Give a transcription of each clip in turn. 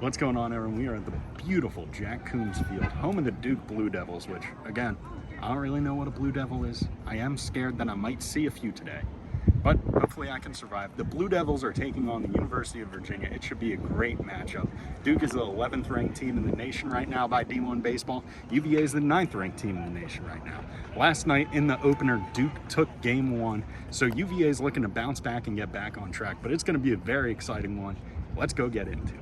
What's going on, everyone? We are at the beautiful Jack Coombs Field, home of the Duke Blue Devils, which, again, I don't really know what a Blue Devil is. I am scared that I might see a few today, but hopefully I can survive. The Blue Devils are taking on the University of Virginia. It should be a great matchup. Duke is the 11th ranked team in the nation right now by D1 baseball. UVA is the 9th ranked team in the nation right now. Last night in the opener, Duke took game one, so UVA is looking to bounce back and get back on track, but it's going to be a very exciting one. Let's go get into it.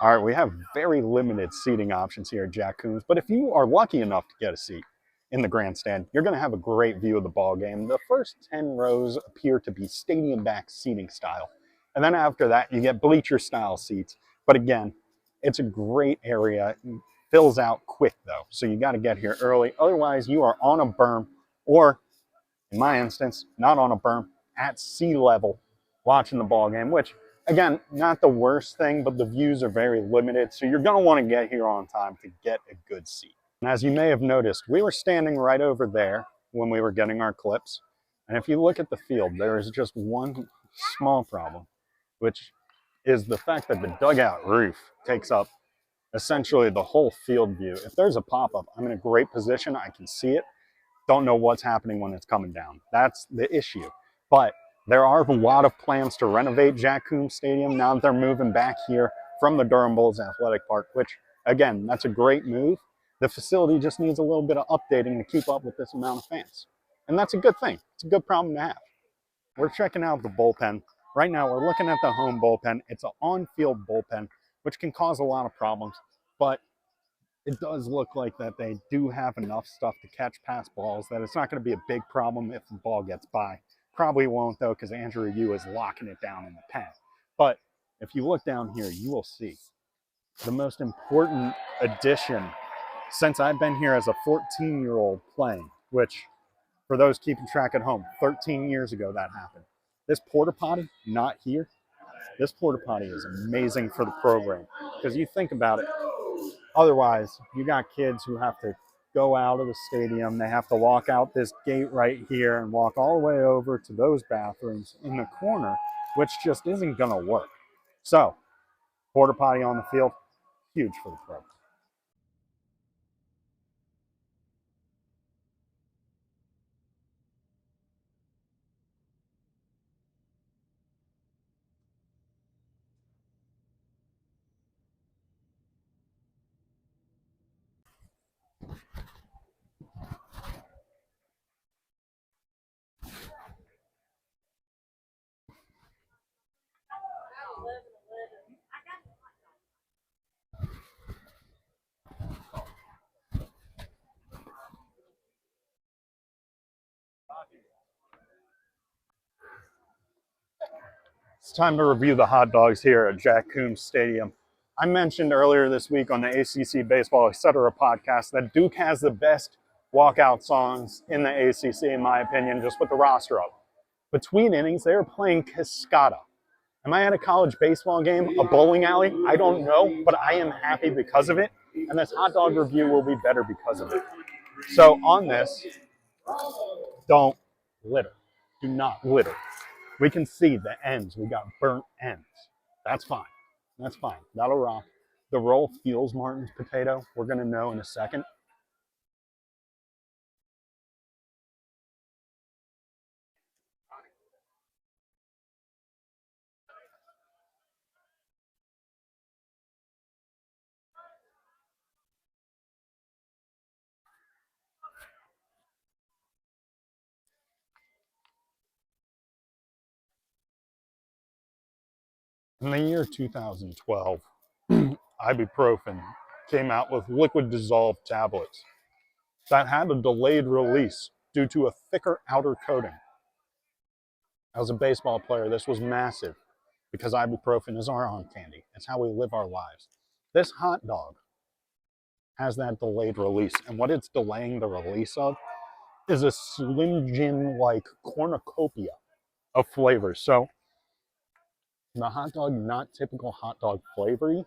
All right, we have very limited seating options here at Jack Coombs, but if you are lucky enough to get a seat in the grandstand, you're going to have a great view of the ball game. The first 10 rows appear to be stadium-back seating style, and then after that, you get bleacher-style seats. But again, it's a great area. It fills out quick, though, so you got to get here early. Otherwise, you are on a berm, or in my instance, not on a berm, at sea level, watching the ball game, which, again, not the worst thing, but the views are very limited, so you're going to want to get here on time to get a good seat. And as you may have noticed, we were standing right over there when we were getting our clips, and if you look at the field, there is just one small problem, which is the fact that the dugout roof takes up essentially the whole field view. If there's a pop-up, I'm in a great position, I can see it. Don't know what's happening when it's coming down. That's the issue. But there are a lot of plans to renovate Jack Coombs Stadium now that they're moving back here from the Durham Bulls Athletic Park, which, again, that's a great move. The facility just needs a little bit of updating to keep up with this amount of fans. And that's a good thing. It's a good problem to have. We're checking out the bullpen. Right now, we're looking at the home bullpen. It's an on-field bullpen, which can cause a lot of problems, but it does look like that they do have enough stuff to catch pass balls that it's not going to be a big problem if the ball gets by. Probably won't, though, because Andrew Yu is locking it down in the pen. But if you look down here, you will see the most important addition since I've been here as a 14-year-old playing, which, for those keeping track at home, 13 years ago that happened. This porta potty, not here. This porta potty is amazing for the program because you think about it. Otherwise, you got kids who have to go out of the stadium. They have to walk out this gate right here and walk all the way over to those bathrooms in the corner, which just isn't going to work. So, porta potty on the field, huge for the program. It's time to review the hot dogs here at Jack Coombs Stadium. I mentioned earlier this week on the ACC Baseball Etc. podcast that Duke has the best walkout songs in the ACC, in my opinion, just with the roster up. Between innings, they are playing Cascada. Am I at a college baseball game, a bowling alley? I don't know, but I am happy because of it, and this hot dog review will be better because of it. So on this, don't litter. Do not litter. We can see the ends. We got burnt ends. That's fine. That's fine. That'll rock. The roll feels Martin's potato. We're going to know in a second. In the year 2012, ibuprofen came out with liquid dissolved tablets that had a delayed release due to a thicker outer coating. As a baseball player, this was massive because ibuprofen is our arm candy. It's how we live our lives. This hot dog has that delayed release, and what it's delaying the release of is a Slim Jim-like cornucopia of flavors. So the hot dog, not typical hot dog flavory,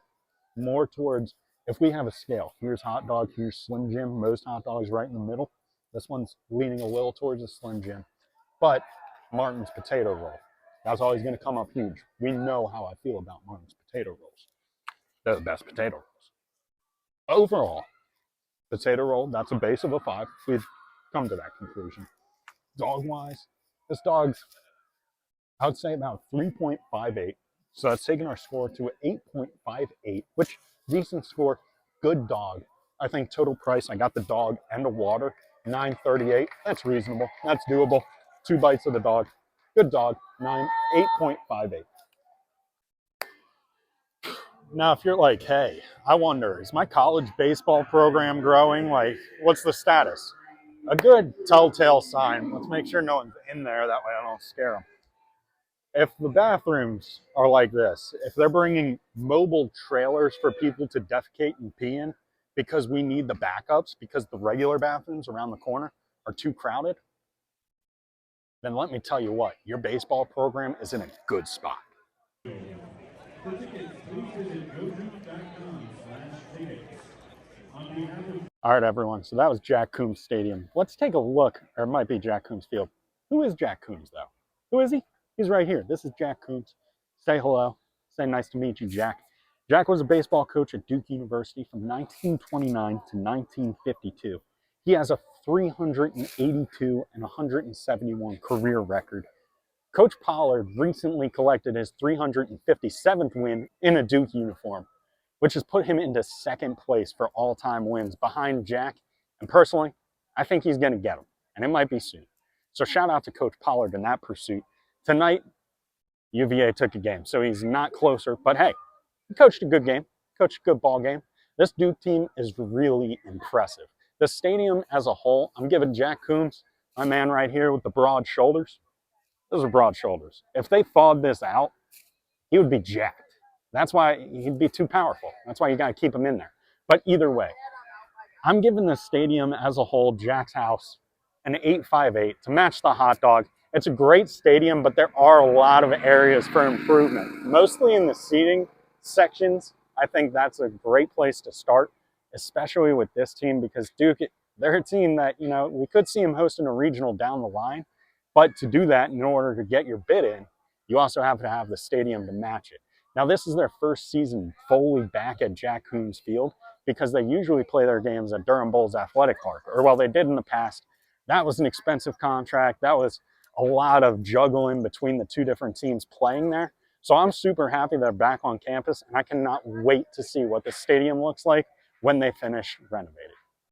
more towards, if we have a scale, here's hot dog, here's Slim Jim, most hot dogs right in the middle. This one's leaning a little towards a Slim Jim. But Martin's potato roll, that's always going to come up huge. We know how I feel about Martin's potato rolls. They're the best potato rolls. Overall, potato roll, that's a base of a 5. We've come to that conclusion. Dog-wise, this dog's, I would say about 3.58. So that's taking our score to 8.58, which decent score, good dog. I think total price, I got the dog and the water, $9.38. That's reasonable. That's doable. 2 bites of the dog. Good dog, 8.58. Now, if you're like, hey, I wonder, is my college baseball program growing? Like, what's the status? A good telltale sign. Let's make sure no one's in there. That way I don't scare them. If the bathrooms are like this, if they're bringing mobile trailers for people to defecate and pee in because we need the backups because the regular bathrooms around the corner are too crowded, then let me tell you what, your baseball program is in a good spot. All right, everyone, so that was Jack Coombs Stadium. Let's take a look, or it might be Jack Coombs Field. Who is Jack Coombs, though? Who is he? He's right here. This is Jack Coombs. Say hello. Say nice to meet you, Jack. Jack was a baseball coach at Duke University from 1929 to 1952. He has a 382 and 171 career record. Coach Pollard recently collected his 357th win in a Duke uniform, which has put him into second place for all-time wins behind Jack. And personally, I think he's going to get them, and it might be soon. So shout out to Coach Pollard in that pursuit. Tonight, UVA took a game, so he's not closer. But hey, he coached a good game, coached a good ball game. This Duke team is really impressive. The stadium as a whole, I'm giving Jack Coombs, my man right here with the broad shoulders. Those are broad shoulders. If they thawed this out, he would be jacked. That's why he'd be too powerful. That's why you got to keep him in there. But either way, I'm giving the stadium as a whole, Jack's house, an 8.58 to match the hot dog. It's a great stadium, but there are a lot of areas for improvement. Mostly in the seating sections, I think that's a great place to start, especially with this team, because Duke, they're a team that, you know, we could see them hosting a regional down the line. But to do that, in order to get your bid in, you also have to have the stadium to match it. Now, this is their first season fully back at Jack Coombs Field because they usually play their games at Durham Bulls Athletic Park, or well, they did in the past. That was an expensive contract. That was a lot of juggling between the two different teams playing there. So I'm super happy they're back on campus, and I cannot wait to see what the stadium looks like when they finish renovating.